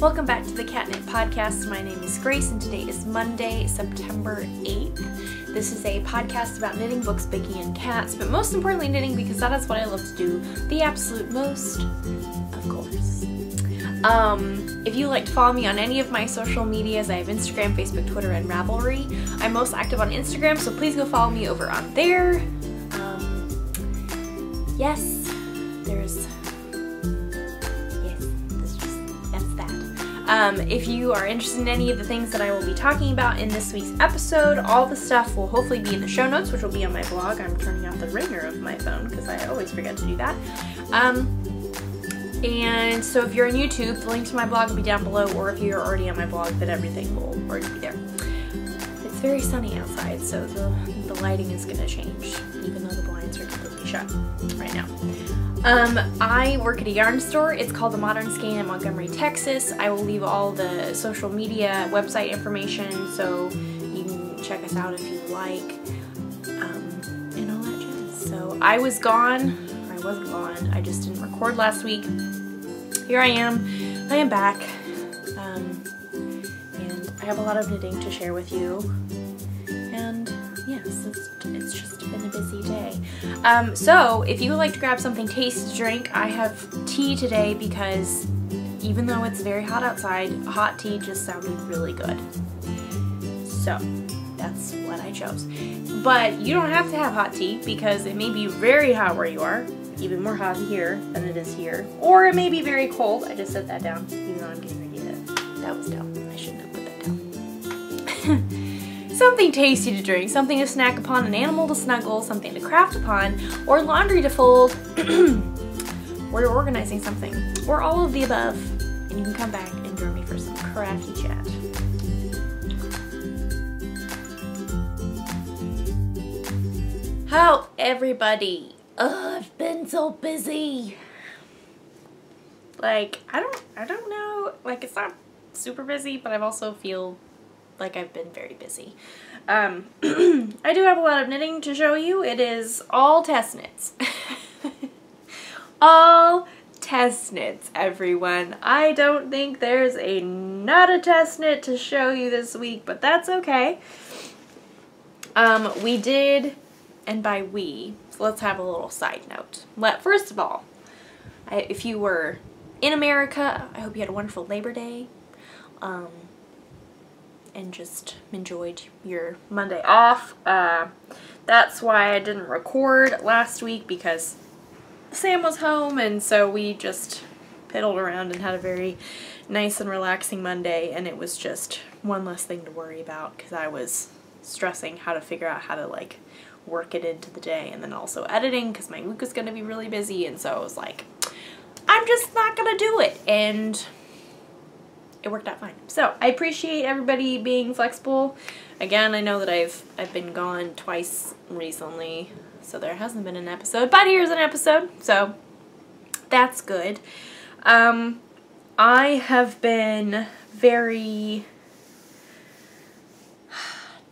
Welcome back to the Catnip Podcast. My name is Grace and today is Monday, September 8th. This is a podcast about knitting, books, baking, and cats, but most importantly knitting because that is what I love to do the absolute most, of course. If you like to follow me on any of my social medias, I have Instagram, Facebook, Twitter, and Ravelry. I'm most active on Instagram, so please go follow me over on there. If you are interested in any of the things that I will be talking about in this week's episode, all the stuff will hopefully be in the show notes, which will be on my blog. I'm turning off the ringer of my phone because I always forget to do that. And so if you're on YouTube, the link to my blog will be down below, or if you're already on my blog, then everything will already be there. It's very sunny outside, so the lighting is going to change, even though the blinds are completely shut right now. I work at a yarn store. It's called The Modern Skein in Montgomery, Texas. I will leave all the social media website information so you can check us out if you like, and all that jazz. So I was gone, or I wasn't gone, I just didn't record last week. Here I am back, and I have a lot of knitting to share with you, and yes, it's just been a busy day. So if you would like to grab something tasty to drink, I have tea today because even though it's very hot outside, hot tea just sounded really good. So that's what I chose. But you don't have to have hot tea because it may be very hot where you are, even more hot here than it is here, or it may be very cold. I just set that down even though I'm getting ready to, that was dumb. I shouldn't have put that down. Something tasty to drink, something to snack upon, an animal to snuggle, something to craft upon, or laundry to fold, or you're organizing something, or all of the above, and you can come back and join me for some crafty chat. How everybody? Ugh, I've been so busy. Like, I don't know, like it's not super busy, but I also feel like I've been very busy. I do have a lot of knitting to show you. It is all test knits. All test knits, everyone. I don't think there's not a test knit to show you this week, but that's okay. We did, and by we, so let's have a little side note. First of all, if you were in America, I hope you had a wonderful Labor Day. And just enjoyed your Monday off. That's why I didn't record last week, because Sam was home, and so we just piddled around and had a very nice and relaxing Monday, and it was just one less thing to worry about because I was stressing how to figure out how to like work it into the day, and then also editing because my week was going to be really busy, and so I was like, I'm just not gonna do it, and it worked out fine. So I appreciate everybody being flexible. Again, I know that I've been gone twice recently, so there hasn't been an episode, but here's an episode, so that's good. I have been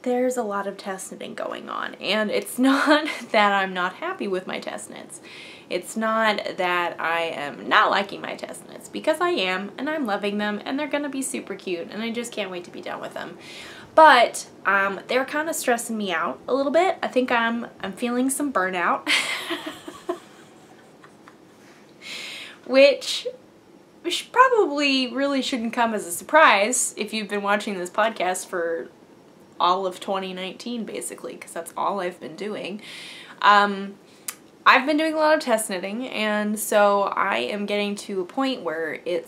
there's a lot of test knitting going on, and it's not that I'm not happy with my test knits. It's not that I am not liking my test knits, because I am, and I'm loving them, and they're gonna be super cute, and I just can't wait to be done with them. But they're kind of stressing me out a little bit. I think I'm feeling some burnout, which probably really shouldn't come as a surprise if you've been watching this podcast for all of 2019, basically, because that's all I've been doing. I've been doing a lot of test knitting, and so I am getting to a point where I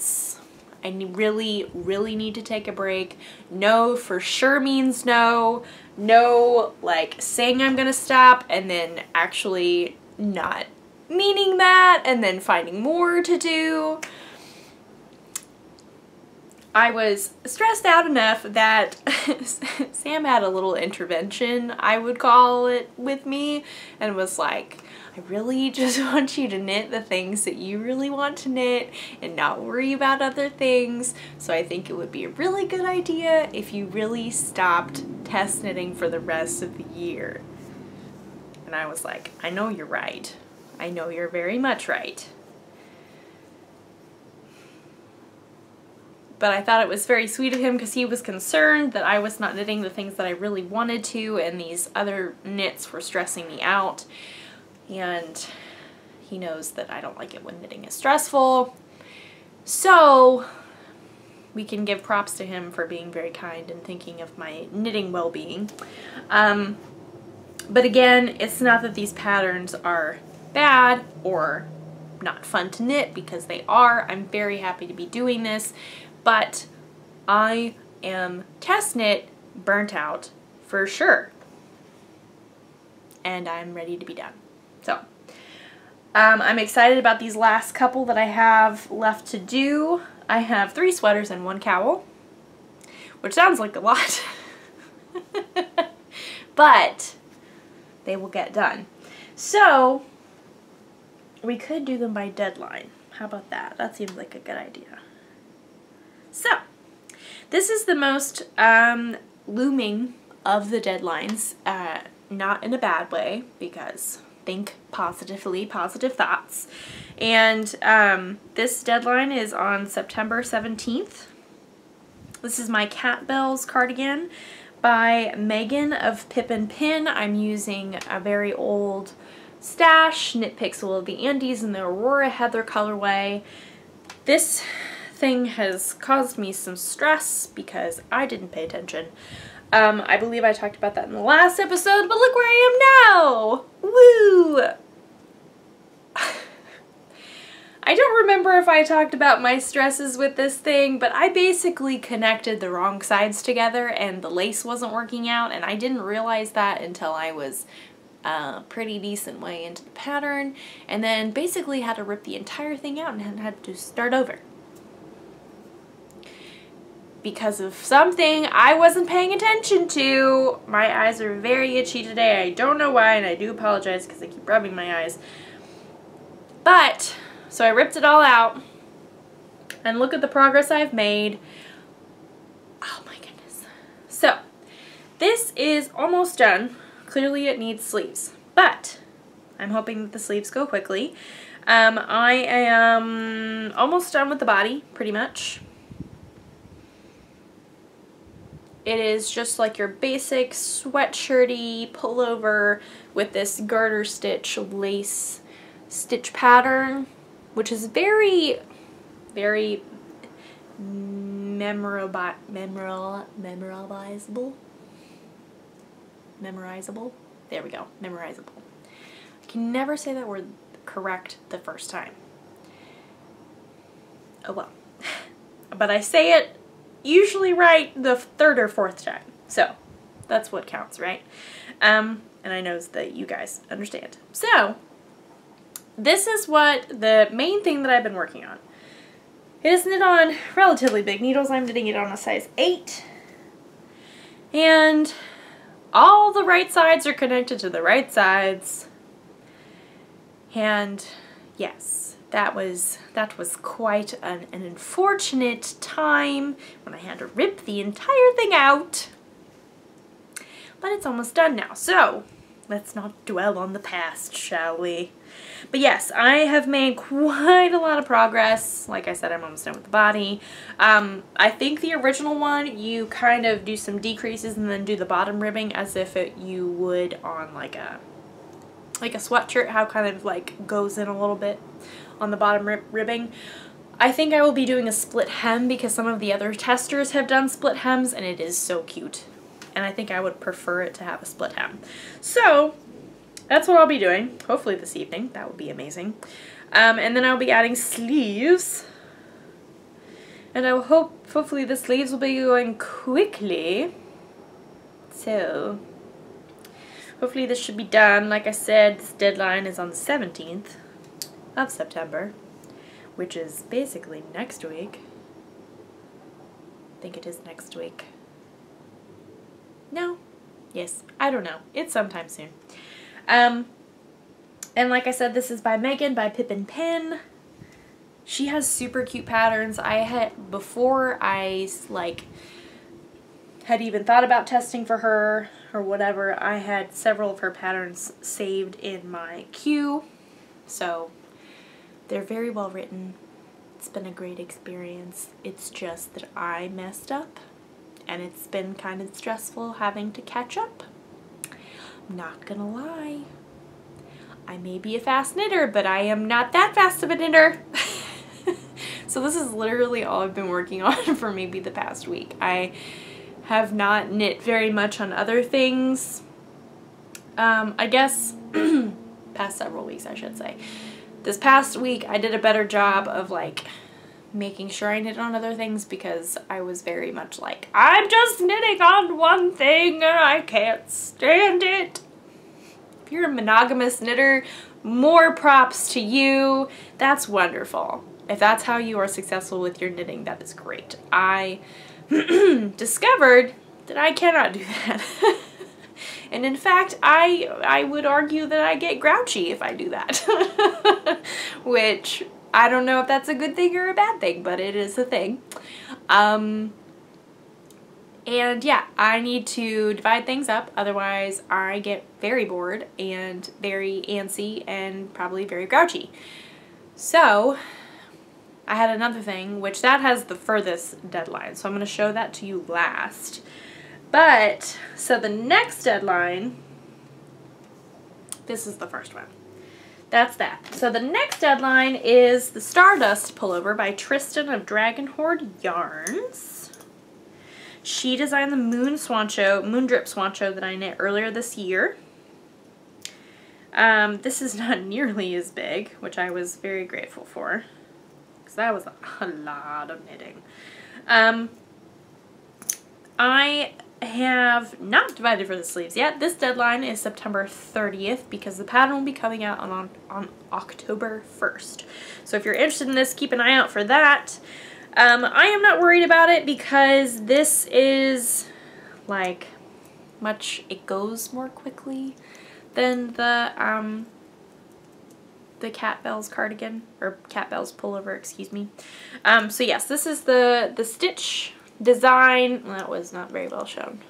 really, really need to take a break. No for sure means no. No, like, saying I'm gonna stop and then actually not meaning that and then finding more to do. I was stressed out enough that Sam had a little intervention, I would call it, with me, and was like, I really just want you to knit the things that you really want to knit and not worry about other things. So I think it would be a really good idea if you really stopped test knitting for the rest of the year. And I was like, I know you're right. I know you're very much right. but I thought it was very sweet of him because he was concerned that I was not knitting the things that I really wanted to, and these other knits were stressing me out. And he knows that I don't like it when knitting is stressful. So we can give props to him for being very kind and thinking of my knitting well-being. But again, it's not that these patterns are bad or not fun to knit, because they are. I'm very happy to be doing this, but I am test knit burnt out for sure. And I'm ready to be done. So I'm excited about these last couple that I have left to do. I have 3 sweaters and 1 cowl, which sounds like a lot, but they will get done. So we could do them by deadline. How about that? That seems like a good idea. So this is the most looming of the deadlines, not in a bad way, because think positively, positive thoughts. And this deadline is on September 17th. This is my Cat Bells cardigan by Megan of Pip and Pin. I'm using a very old stash, Knit Pixel of the Andes in the Aurora Heather colorway. This thing has caused me some stress because I didn't pay attention. I believe I talked about that in the last episode, but look where I am now! Woo! I don't remember if I talked about my stresses with this thing, but I basically connected the wrong sides together and the lace wasn't working out, and I didn't realize that until I was a pretty decent way into the pattern, and then basically had to rip the entire thing out and had to start over. Because of something I wasn't paying attention to. My eyes are very itchy today. I don't know why, and I do apologize because I keep rubbing my eyes. But, so I ripped it all out, and look at the progress I've made. Oh my goodness. So, this is almost done. Clearly it needs sleeves, but I'm hoping that the sleeves go quickly. I am almost done with the body, pretty much. It is just like your basic sweatshirty pullover with this garter stitch lace stitch pattern, which is very, very memorizable. There we go, memorizable. I can never say that word correct the first time. Oh well. But I say it usually right the 3rd or 4th time. So that's what counts, right? And I know that you guys understand. So this is what the main thing that I've been working on. It is knit on relatively big needles. I'm knitting it on a size 8. And all the right sides are connected to the right sides. And yes, that was quite an unfortunate time when I had to rip the entire thing out. But it's almost done now, so let's not dwell on the past, shall we? But yes, I have made quite a lot of progress. Like I said, I'm almost done with the body. I think the original one, you kind of do some decreases and then do the bottom ribbing as if you would on like a sweatshirt, how kind of like goes in a little bit on the bottom ribbing. I think I will be doing a split hem because some of the other testers have done split hems and it is so cute. And I think I would prefer it to have a split hem. So that's what I'll be doing, hopefully this evening. That would be amazing. And then I'll be adding sleeves. And I will hopefully the sleeves will be going quickly. So hopefully this should be done. Like I said, this deadline is on the 17th of September, which is basically next week. I think it is next week. No? Yes. I don't know. It's sometime soon. And like I said, this is by Megan, by Pip and Pin. She has super cute patterns. Before I had even thought about testing for her or whatever, I had several of her patterns saved in my queue. So they're very well written It's been a great experience. It's just that I messed up and it's been kind of stressful having to catch up. I'm not gonna lie. I may be a fast knitter, but I am not that fast of a knitter. So this is literally all I've been working on for maybe the past week. I have not knit very much on other things. I guess past several weeks, I should say. This past week I did a better job of like making sure I knit on other things because I was very much like, I'm just knitting on one thing and I can't stand it. If you're a monogamous knitter, more props to you. That's wonderful. If that's how you are successful with your knitting, that is great. I discovered that I cannot do that. And in fact, I would argue that I get grouchy if I do that. Which, I don't know if that's a good thing or a bad thing, but it is a thing. And yeah, I need to divide things up, otherwise I get very bored and very antsy and probably very grouchy. So, I had another thing, which that has the furthest deadline, so I'm going to show that to you last. But, so the next deadline, this is the first one. That's that. So the next deadline is the Stardust pullover by Tristan of Dragon Horde Yarns. She designed the Moon Drip Swancho that I knit earlier this year. This is not nearly as big, which I was very grateful for, because that was a lot of knitting. I have not divided for the sleeves yet. This deadline is September 30th because the pattern will be coming out on October 1st. So if you're interested in this, keep an eye out for that. I am not worried about it because this is like it goes more quickly than the Cat Bells cardigan, or Cat Bells pullover, excuse me. So yes, this is the stitch design. That was not very well shown.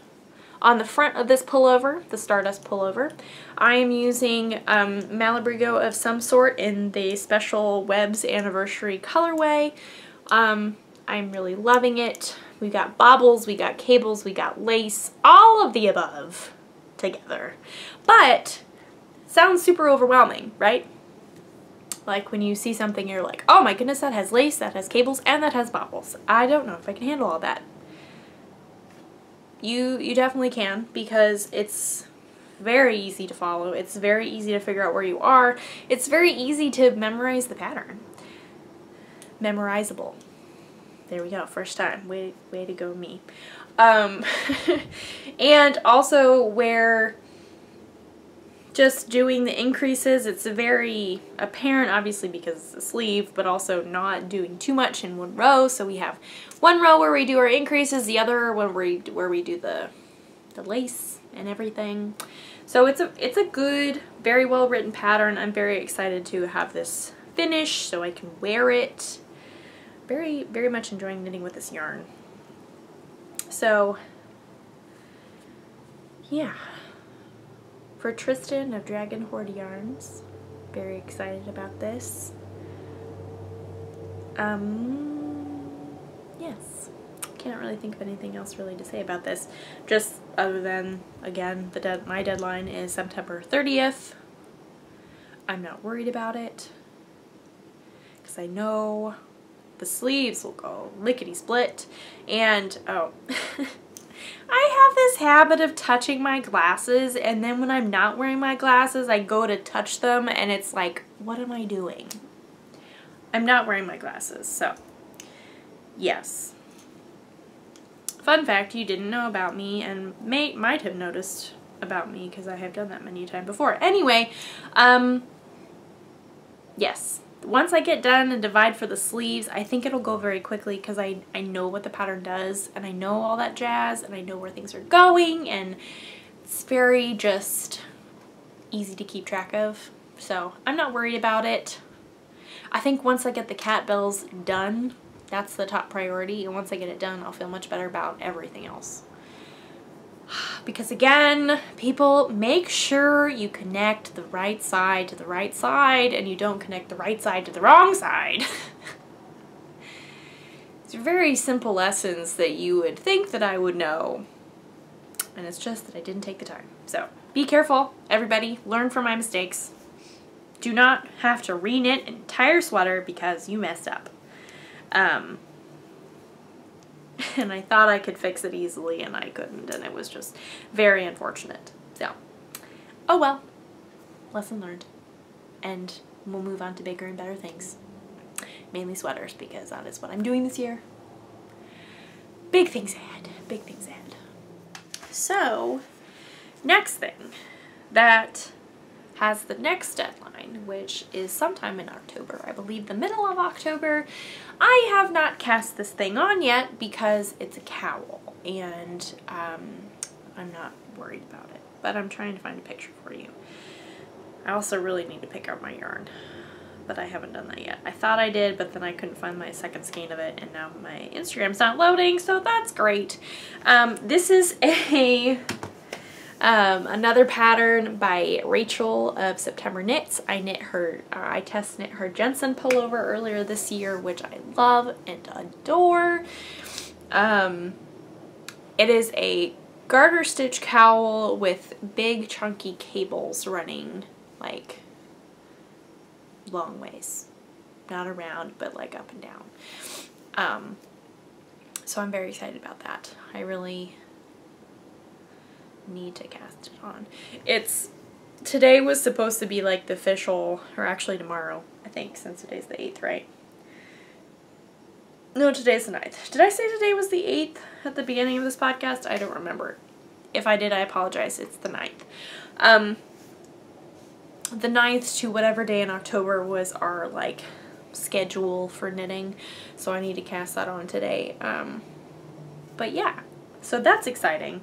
On the front of this pullover, the Stardust pullover, I am using Malabrigo of some sort in the special Webs Anniversary colorway. I'm really loving it. We got baubles, we got cables, we got lace, all of the above together. But sounds super overwhelming, right? Like when you see something, you're like, oh my goodness, that has lace, that has cables, and that has baubles. I don't know if I can handle all that. You definitely can, because it's very easy to follow. It's very easy to figure out where you are. It's very easy to memorize the pattern. Memorizable. There we go, first time. Way to go me. And also where just doing the increases, it's very apparent, obviously because it's a sleeve, but also not doing too much in one row. So we have one row where we do our increases, the other one where we do the lace and everything. So it's a good, very well written pattern. I'm very excited to have this finished so I can wear it. Very, very much enjoying knitting with this yarn. So yeah. For Tristan of Dragon Horde Yarns, very excited about this. Yes, can't really think of anything else really to say about this, just other than, again, my deadline is September 30th. I'm not worried about it, because I know the sleeves will go lickety-split, and, oh, I have this habit of touching my glasses, and then when I'm not wearing my glasses, I go to touch them, and it's like, what am I doing? I'm not wearing my glasses, so yes. Fun fact you didn't know about me, and might have noticed about me, because I have done that many times before. Anyway, yes. Once I get done and divide for the sleeves, I think it'll go very quickly because I know what the pattern does, and I know all that jazz, and I know where things are going, and it's very just easy to keep track of. So I'm not worried about it. I think once I get the Cat Bells done, that's the top priority, and once I get it done, I'll feel much better about everything else. Because again, people, make sure you connect the right side to the right side and you don't connect the right side to the wrong side. These are very simple lessons that you would think that I would know. And it's just that I didn't take the time. So be careful, everybody. Learn from my mistakes. Do not have to re-knit an entire sweater because you messed up. And I thought I could fix it easily and I couldn't, and it was just very unfortunate. So, oh well. Lesson learned. And we'll move on to bigger and better things. Mainly sweaters, because that is what I'm doing this year. Big things ahead. Big things ahead. So, next thing that has the next deadline, which is sometime in October. I believe the middle of October. I have not cast this thing on yet because it's a cowl, and I'm not worried about it, but I'm trying to find a picture for you. I also really need to pick out my yarn, but I haven't done that yet. I thought I did, but then I couldn't find my second skein of it, and now my Instagram's not loading, so that's great. This is another pattern by Rachel of September Knits. I test knit her Jensen pullover earlier this year, which I love and adore. It is a garter stitch cowl with big chunky cables running like long ways, not around, but like up and down. So I'm very excited about that. I really need to cast it on. Today was supposed to be like the official, or actually tomorrow, I think, since today's the 8th, right? No, today's the 9th. Did I say today was the 8th at the beginning of this podcast? I don't remember. If I did, I apologize. It's the 9th. The 9th to whatever day in October was our like schedule for knitting, so I need to cast that on today. But yeah, so that's exciting.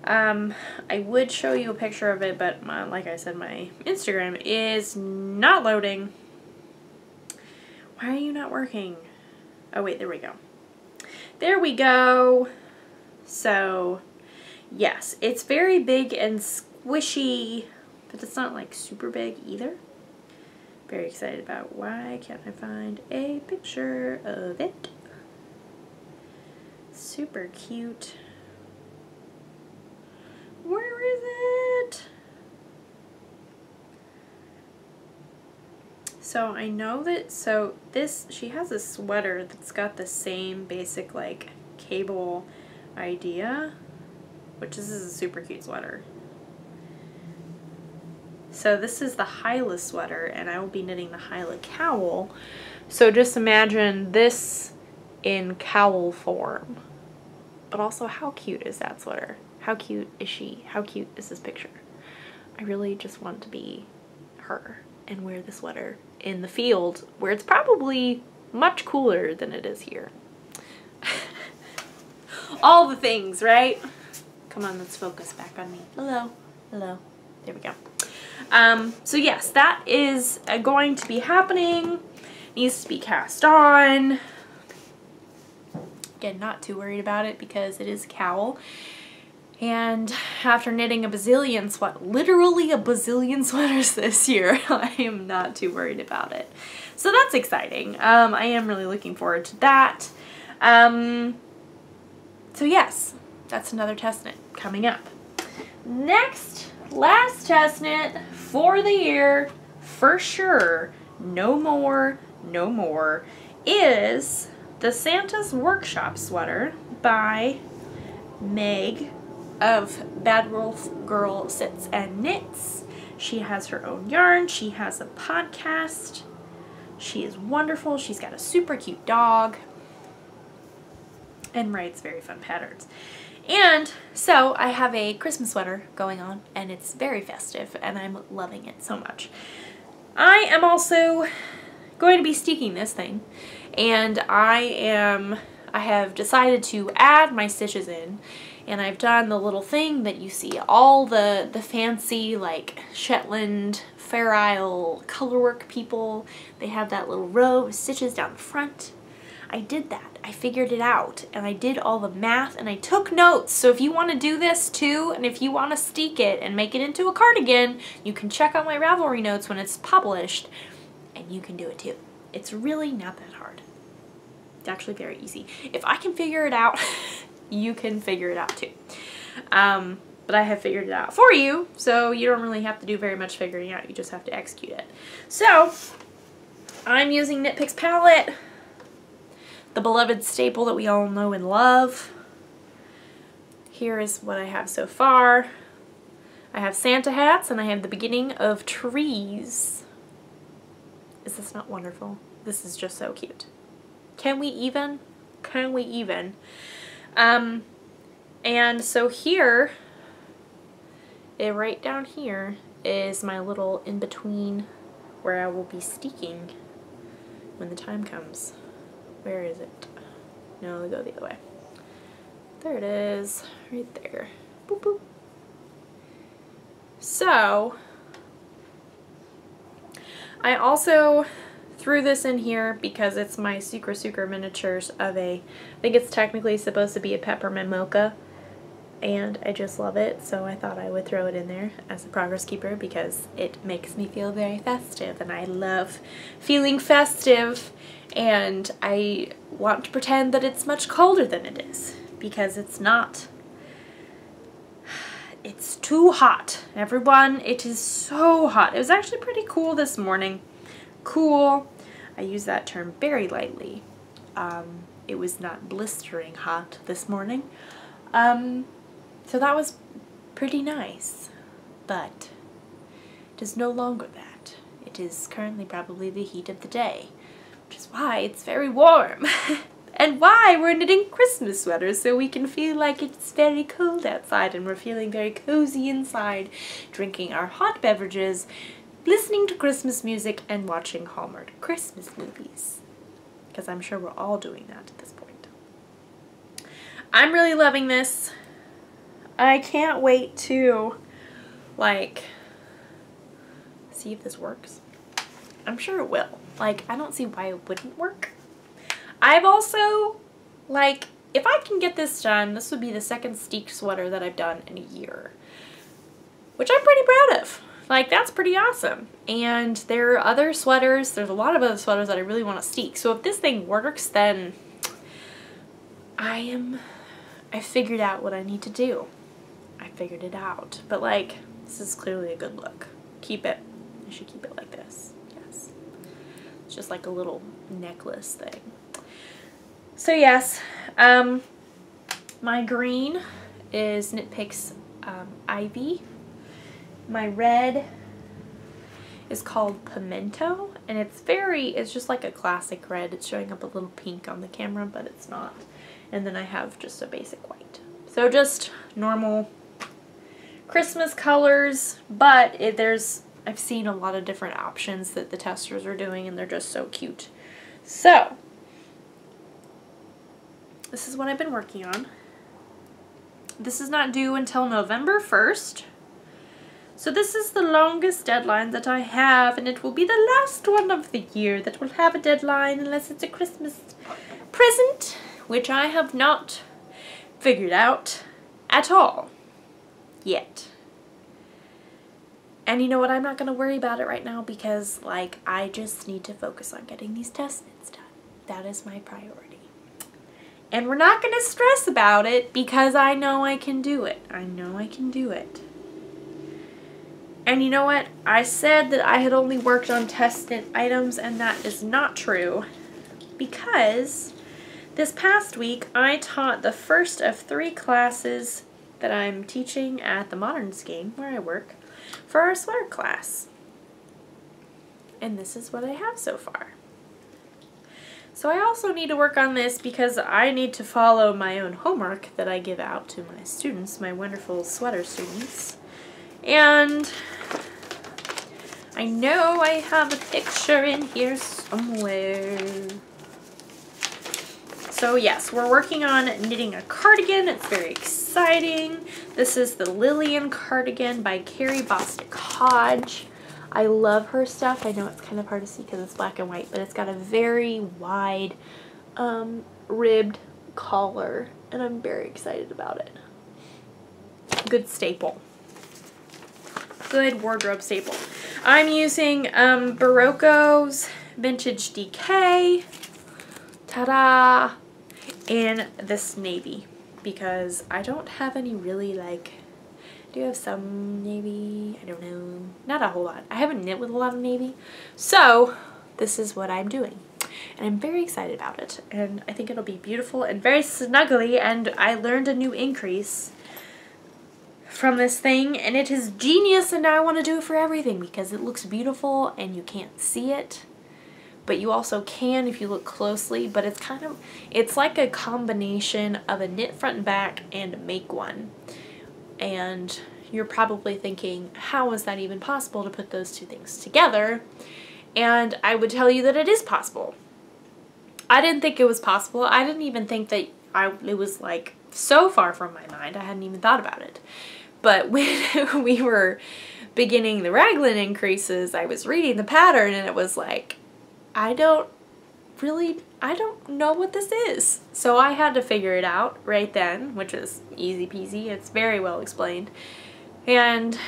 I would show you a picture of it, but like I said, my Instagram is not loading. Why are you not working? Oh wait, there we go. There we go. So yes, it's very big and squishy, but it's not like super big either. Very excited about. Why can't I find a picture of it? Super cute. Where is it? So I know that, she has a sweater that's got the same basic like cable idea, which this is a super cute sweater. So this is the Hyla sweater, and I will be knitting the Hyla cowl. So just imagine this in cowl form. But also, how cute is that sweater? How cute is she? How cute is this picture? I really just want to be her and wear the sweater in the field where it's probably much cooler than it is here. All the things, right? Come on, let's focus back on me. Hello. Hello. There we go. So yes, that is going to be happening. Needs to be cast on. Again, not too worried about it because it is a cowl. And after knitting literally a bazillion sweaters this year, I am not too worried about it. So that's exciting. I am really looking forward to that. So yes, that's another test knit coming up. Next, last test knit for the year, for sure, no more, is the Santa's Workshop sweater by Meg of Bad Wolf Girl Sits and Knits. She has her own yarn. She has a podcast. She is wonderful. She's got a super cute dog and writes very fun patterns. And so I have a Christmas sweater going on, and it's very festive, and I'm loving it so much. I am also going to be steeking this thing, and I have decided to add my stitches in. And I've done the little thing that you see all the fancy like Shetland, Fair Isle colorwork people. They have that little row of stitches down the front. I did that. I figured it out, and I did all the math, and I took notes. So if you want to do this too, and if you want to steek it and make it into a cardigan, you can check out my Ravelry notes when it's published, and you can do it too. It's really not that hard. It's actually very easy. If I can figure it out, you can figure it out too. But I have figured it out for you, so you don't really have to do very much figuring out. You just have to execute it. So, I'm using Knit Picks palette, the beloved staple that we all know and love. Here is what I have so far. I have Santa hats, and I have the beginning of trees. Is this not wonderful? This is just so cute. Can we even? Can we even? And so here, right down here is my little in-between where I will be steeking when the time comes. Where is it? No, go the other way. There it is, right there. Boop, boop. So, I also threw this in here because it's my Sucre miniatures of I think it's technically supposed to be a peppermint mocha, and I just love it, so I thought I would throw it in there as a progress keeper because it makes me feel very festive, and I love feeling festive, and I want to pretend that it's much colder than it is, because it's not. It's too hot. Everyone, it is so hot. It was actually pretty cool this morning. Cool. I use that term very lightly. It was not blistering hot this morning. So that was pretty nice. But it is no longer that. It is currently probably the heat of the day, which is why it's very warm. And why we're knitting Christmas sweaters, so we can feel like it's very cold outside and we're feeling very cozy inside, drinking our hot beverages, listening to Christmas music, and watching Hallmark Christmas movies. Because I'm sure we're all doing that at this point. I'm really loving this. I can't wait to, like, see if this works. I'm sure it will. Like, I don't see why it wouldn't work. I've also, like, if I can get this done, this would be the second steek sweater that I've done in a year, which I'm pretty proud of. Like, that's pretty awesome. And there are other sweaters, there's a lot of other sweaters that I really want to steek. So if this thing works, then I figured out what I need to do. I figured it out. But, like, this is clearly a good look. Keep it. I should keep it like this. Yes. It's just like a little necklace thing. So yes, my green is Knit Picks Ivy. My red is called Pimento, and it's just like a classic red. It's showing up a little pink on the camera, but it's not. And then I have just a basic white. So just normal Christmas colors, but I've seen a lot of different options that the testers are doing, and they're just so cute. So, this is what I've been working on. This is not due until November 1st. So this is the longest deadline that I have, and it will be the last one of the year that will have a deadline unless it's a Christmas present, which I have not figured out at all yet. And you know what? I'm not going to worry about it right now because, like, I just need to focus on getting these test knits done. That is my priority. And we're not going to stress about it because I know I can do it. I know I can do it. And you know what? I said that I had only worked on test knit items, and that is not true. Because this past week I taught the first of 3 classes that I'm teaching at the Modern Scheme, where I work, for our sweater class. And this is what I have so far. So I also need to work on this because I need to follow my own homework that I give out to my students, my wonderful sweater students. And I know I have a picture in here somewhere. So yes, we're working on knitting a cardigan. It's very exciting. This is the Lillian cardigan by Carrie Bostic Hodge. I love her stuff. I know it's kind of hard to see because it's black and white, but it's got a very wide ribbed collar, and I'm very excited about it. Good staple. Good wardrobe staple. I'm using Barocco's Vintage DK Ta-da! In this navy, because I don't have any really like, do you have some navy? I don't know. Not a whole lot. I haven't knit with a lot of navy. So this is what I'm doing. And I'm very excited about it. And I think it'll be beautiful and very snuggly. And I learned a new increase from this thing. And it is genius. And now I want to do it for everything because it looks beautiful and you can't see it. But you also can if you look closely. But it's kind of, it's like a combination of a knit front and back and a make one. And you're probably thinking, how is that even possible to put those two things together? And I would tell you that it is possible. I didn't think it was possible. I didn't even think that it was like so far from my mind. I hadn't even thought about it. But when we were beginning the raglan increases, I was reading the pattern and it was like, I don't know what this is. So I had to figure it out right then, which is easy peasy. It's very well explained. And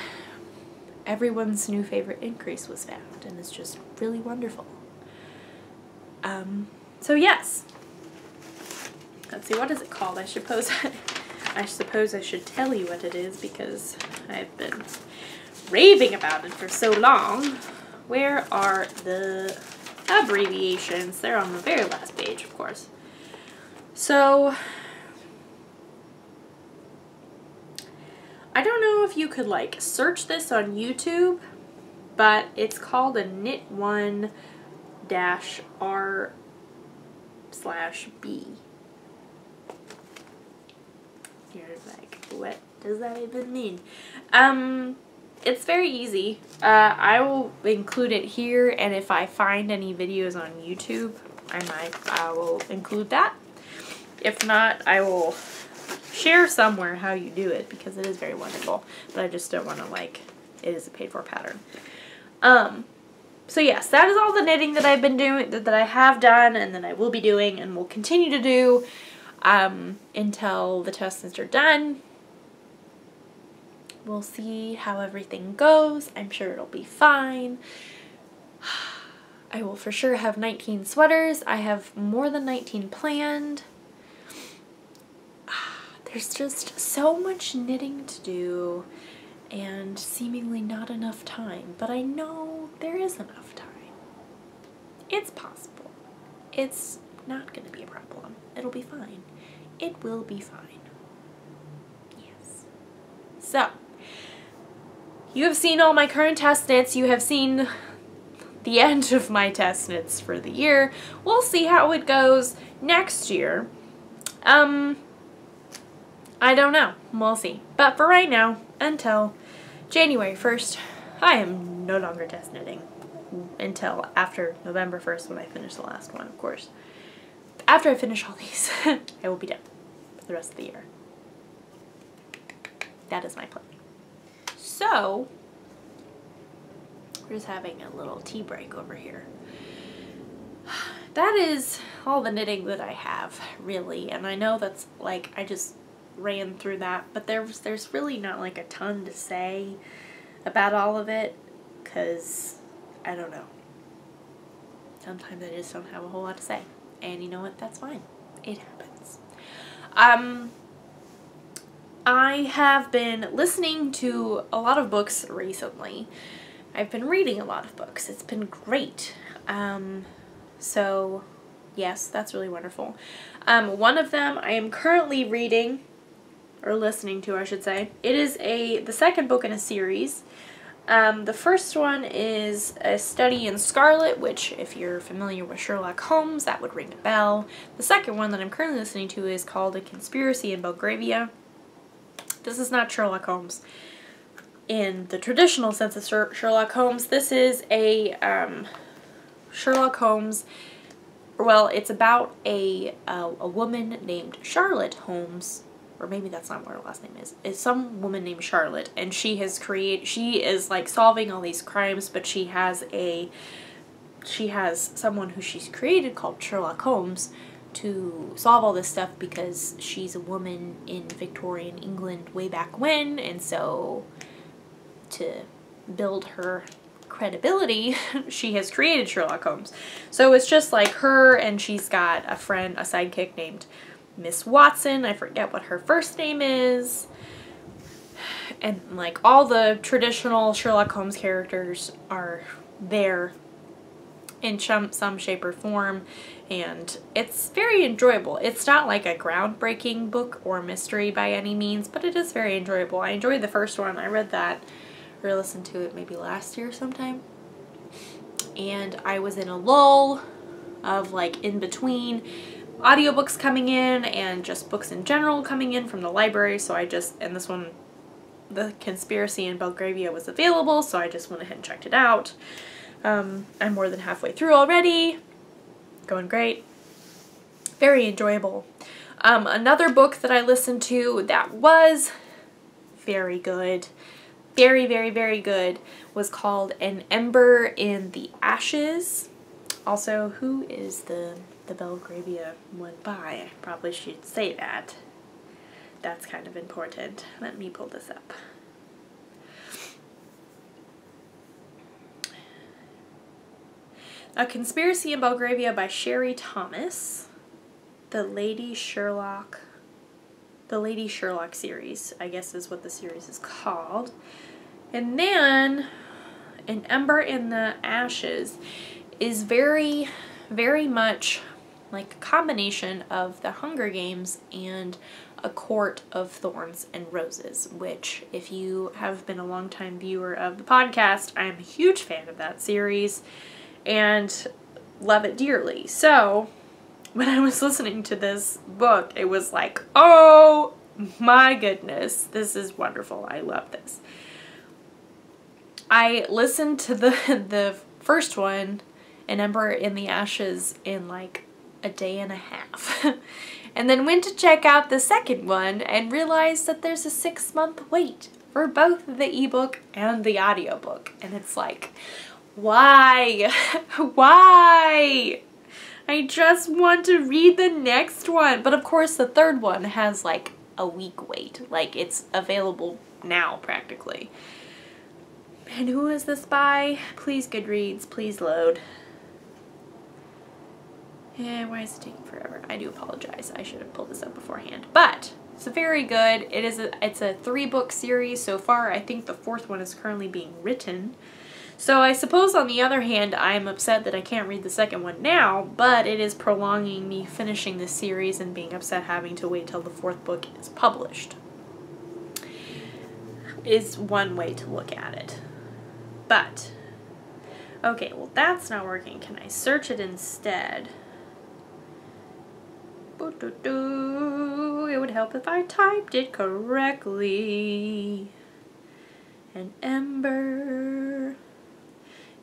everyone's new favorite increase was found, and it's just really wonderful. So yes. Let's see, what is it called? I suppose I should tell you what it is because I've been raving about it for so long. Where are the abbreviations? They're on the very last page, of course. So I don't know if you could like search this on YouTube, but it's called a knit 1-R/B. You're like, what does that even mean? It's very easy. I will include it here, and if I find any videos on YouTube, I will include that. If not, I will share somewhere how you do it because it is very wonderful. But I just don't want to like, it is a paid for pattern. So yes, that is all the knitting that I've been doing, that I have done, and that I will be doing, and will continue to do until the test knits are done. We'll see how everything goes. I'm sure it'll be fine. I will for sure have 19 sweaters. I have more than 19 planned. There's just so much knitting to do and seemingly not enough time, but I know there is enough time. It's possible. It's not going to be a problem. It'll be fine. It will be fine. Yes. So, you have seen all my current test knits. You have seen the end of my test knits for the year. We'll see how it goes next year. I don't know. We'll see. But for right now, until January 1st, I am no longer test knitting. Until after November 1st when I finish the last one, of course. After I finish all these, I will be done for the rest of the year. That is my plan. So, we're just having a little tea break over here. That is all the knitting that I have, really. And I know that's like, I just ran through that, but there's really not like a ton to say about all of it, because I don't know. Sometimes I just don't have a whole lot to say. And you know what? That's fine. It happens. I have been listening to a lot of books recently. I've been reading a lot of books. It's been great. So, yes, that's really wonderful. One of them I am currently reading, or listening to, I should say. It is the second book in a series. The first one is A Study in Scarlet, which, if you're familiar with Sherlock Holmes, that would ring a bell. The second one that I'm currently listening to is called A Conspiracy in Belgravia. This is not Sherlock Holmes in the traditional sense of Sherlock Holmes. This is a Sherlock Holmes, well, it's about a woman named Charlotte Holmes, or maybe that's not what her last name is. It's some woman named Charlotte, and she is like solving all these crimes, but she has someone who she's created called Sherlock Holmes to solve all this stuff because she's a woman in Victorian England way back when, and so to build her credibility, she has created Sherlock Holmes. So it's just like her, and she's got a friend, a sidekick named Miss Watson. I forget what her first name is. And like all the traditional Sherlock Holmes characters are there in some shape or form, and it's very enjoyable. It's not like a groundbreaking book or mystery by any means, but it is very enjoyable. I enjoyed the first one. I read that or listened to it maybe last year sometime, and I was in a lull of like in between audiobooks coming in and just books in general coming in from the library, so I just, and this one, The Conspiracy in Belgravia, was available, so I just went ahead and checked it out. I'm more than halfway through already. Going great. Very enjoyable. Another book that I listened to that was very good, very, very, very good, was called An Ember in the Ashes. Also, who is the Belgravia one by? I probably should say that. That's kind of important. Let me pull this up. A Conspiracy in Belgravia by Sherry Thomas. The Lady Sherlock series, I guess is what the series is called. And then An Ember in the Ashes is very, very much like a combination of the Hunger Games and A Court of Thorns and Roses, which, if you have been a longtime viewer of the podcast, I am a huge fan of that series and love it dearly. So when I was listening to this book, it was like, oh my goodness, this is wonderful. I love this. I listened to the first one, An Ember in the Ashes, in like a day and a half. And then went to check out the second one and realized that there's a 6-month wait for both the ebook and the audiobook. And it's like, why? Why? I just want to read the next one. But of course the third one has like a week wait. Like it's available now practically. And who is this by? Please Goodreads, please load. Yeah, why is it taking forever? I do apologize. I should have pulled this up beforehand. But it's very good. It's a 3-book series so far. I think the 4th one is currently being written. So I suppose on the other hand, I'm upset that I can't read the second one now, but it is prolonging me finishing this series and being upset having to wait till the 4th book is published. Is one way to look at it. But, okay, well that's not working. Can I search it instead? It would help if I typed it correctly. An ember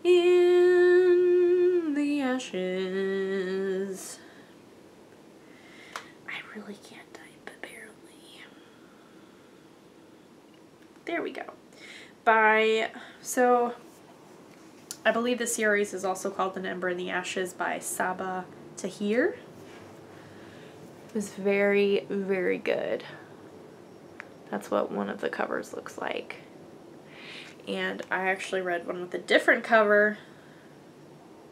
in the ashes. I really can't type, apparently. There we go. So I believe the series is also called An Ember in the Ashes by Sabaa Tahir. It was very, very good. That's what one of the covers looks like. And I actually read one with a different cover.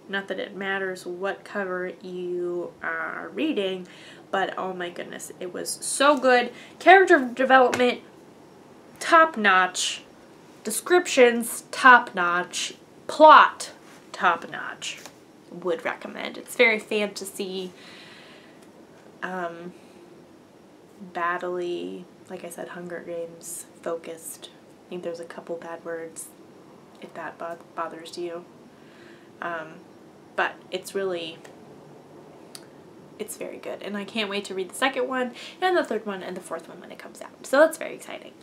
Not that it matters what cover you are reading, but oh my goodness, it was so good. Character development, top-notch. Descriptions, top-notch. Plot, top-notch. Would recommend. It's very fantasy, battle-y, like I said, Hunger Games focused. I think there's a couple bad words, if that bothers you. But it's very good. And I can't wait to read the second one, and the third one, and the 4th one when it comes out. So that's very exciting.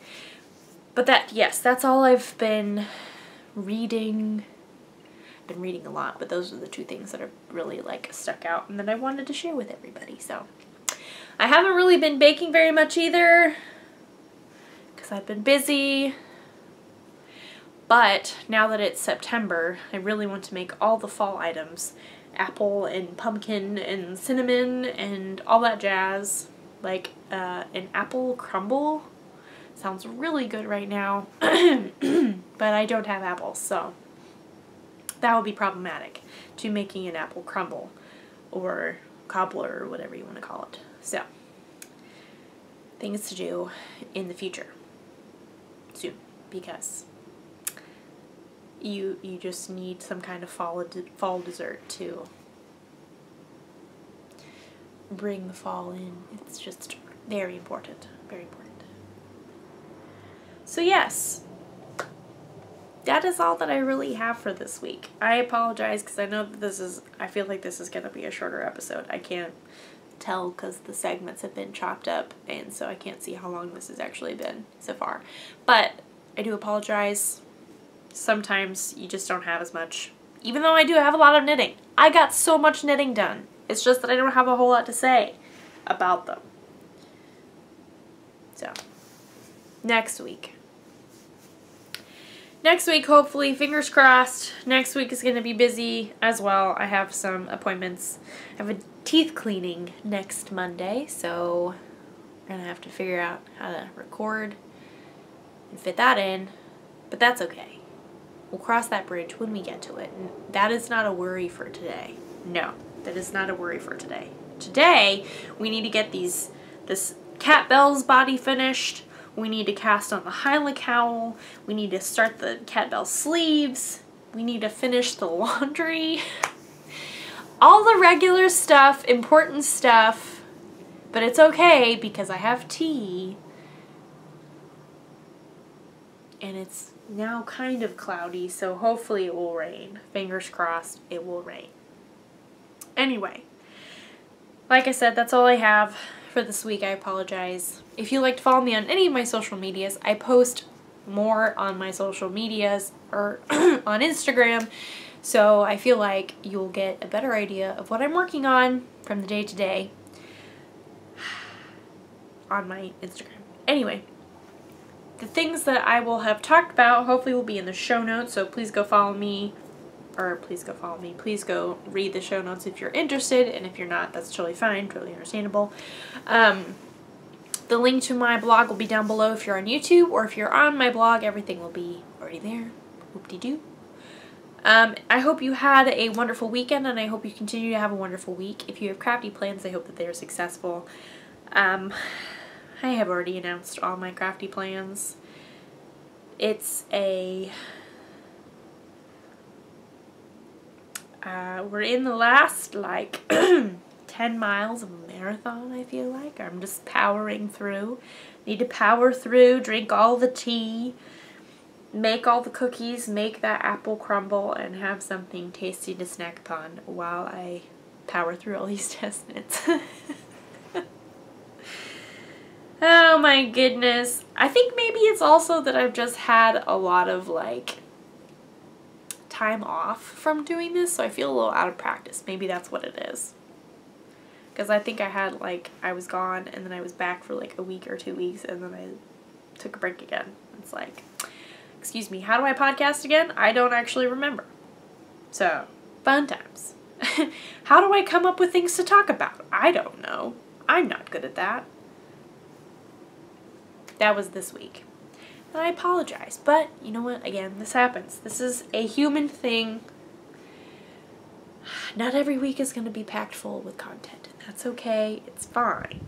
But yes, that's all I've been reading. I've been reading a lot, but those are the 2 things that are really like stuck out and that I wanted to share with everybody. So I haven't really been baking very much either because I've been busy. But now that it's September, I really want to make all the fall items. Apple and pumpkin and cinnamon and all that jazz. Like an apple crumble. Sounds really good right now. But I don't have apples, so that would be problematic to making an apple crumble or cobbler or whatever you want to call it. So, things to do in the future. Soon. Because you just need some kind of fall dessert to bring the fall in. It's just very important. Very important. So yes, that is all that I really have for this week. I apologize because I know that I feel like this is going to be a shorter episode. I can't tell because the segments have been chopped up, and so I can't see how long this has actually been so far. But I do apologize. Sometimes you just don't have as much. Even though I do have a lot of knitting. I got so much knitting done. It's just that I don't have a whole lot to say about them. So, next week. Next week, hopefully, fingers crossed, next week is going to be busy as well. I have some appointments. I have a teeth cleaning next Monday, so we're going to have to figure out how to record and fit that in, but that's okay. We'll cross that bridge when we get to it. And that is not a worry for today. No, that is not a worry for today. Today, we need to get this Cat Belle's body finished. We need to cast on the Hyla cowl. We need to start the Cat Belle sleeves. We need to finish the laundry. All the regular stuff, important stuff. But it's okay because I have tea. And it's now kind of cloudy, so hopefully it will rain. Fingers crossed it will rain. Anyway, like I said, that's all I have for this week. I apologize. If you'd like to follow me on any of my social medias, I post more on my social medias or on Instagram, so I feel like you'll get a better idea of what I'm working on from the day to day on my Instagram. Anyway, the things that I will have talked about hopefully will be in the show notes, so please go follow me. Or please go follow me. Please go read the show notes if you're interested, and if you're not, that's totally fine, totally understandable. The link to my blog will be down below if you're on YouTube, or if you're on my blog, everything will be already there. Whoop-de-doo. I hope you had a wonderful weekend, and I hope you continue to have a wonderful week. If you have crafty plans, I hope that they are successful. I have already announced all my crafty plans. It's a... we're in the last, 10 miles of a marathon, I feel like. I'm just powering through. Need to power through, drink all the tea, make all the cookies, make that apple crumble, and have something tasty to snack upon while I power through all these test knits. Oh my goodness. I think maybe it's also that I've just had a lot of, time off from doing this, so I feel a little out of practice. Maybe that's what it is. Because I think I had, I was gone, and then I was back for, a week or 2 weeks, and then I took a break again. It's like, excuse me, how do I podcast again? I don't actually remember. So, fun times. How do I come up with things to talk about? I don't know. I'm not good at that. That was this week. And I apologize, but you know what? Again, this happens. This is a human thing. Not every week is going to be packed full with content, and that's okay. It's fine.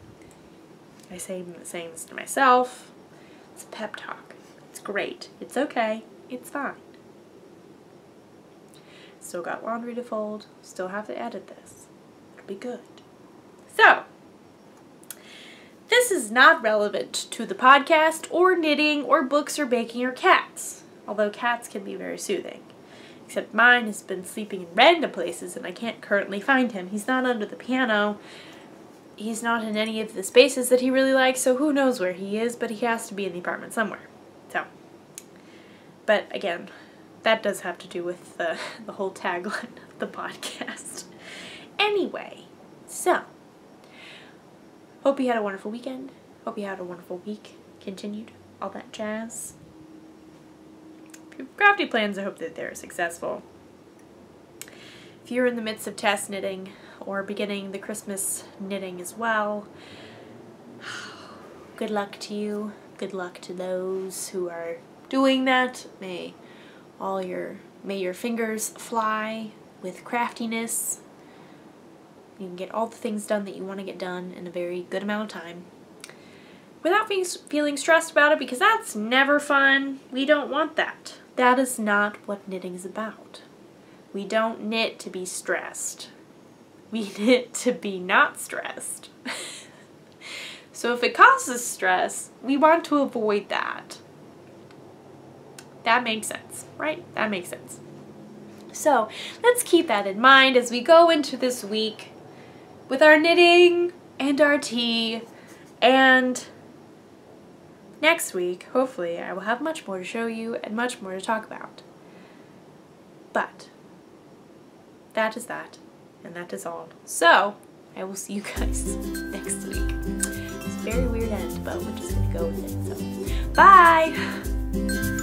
I'm saying this to myself. It's a pep talk. It's great. It's okay. It's fine. Still got laundry to fold. Still have to edit this. It'll be good. So, this is not relevant to the podcast, or knitting, or books, or baking, or cats. Although cats can be very soothing. Except mine has been sleeping in random places, and I can't currently find him. He's not under the piano. He's not in any of the spaces that he really likes, so who knows where he is, but he has to be in the apartment somewhere. So, but again, that does have to do with the whole tagline of the podcast. Anyway, so, hope you had a wonderful weekend. Hope you had a wonderful week. Continued. All that jazz. If you have crafty plans, I hope that they're successful. If you're in the midst of test knitting, or beginning the Christmas knitting as well, good luck to you. Good luck to those who are doing that. May all your May your fingers fly with craftiness. You can get all the things done that you want to get done in a very good amount of time without feeling stressed about it, because that's never fun. We don't want that. That is not what knitting is about. We don't knit to be stressed. We knit to be not stressed. So if it causes stress, we want to avoid that. That makes sense, right? That makes sense. So let's keep that in mind as we go into this week with our knitting and our tea. And next week, hopefully, I will have much more to show you and much more to talk about. But that is that, and that is all. So I will see you guys next week. It's a very weird end, but we're just gonna go with it. So bye!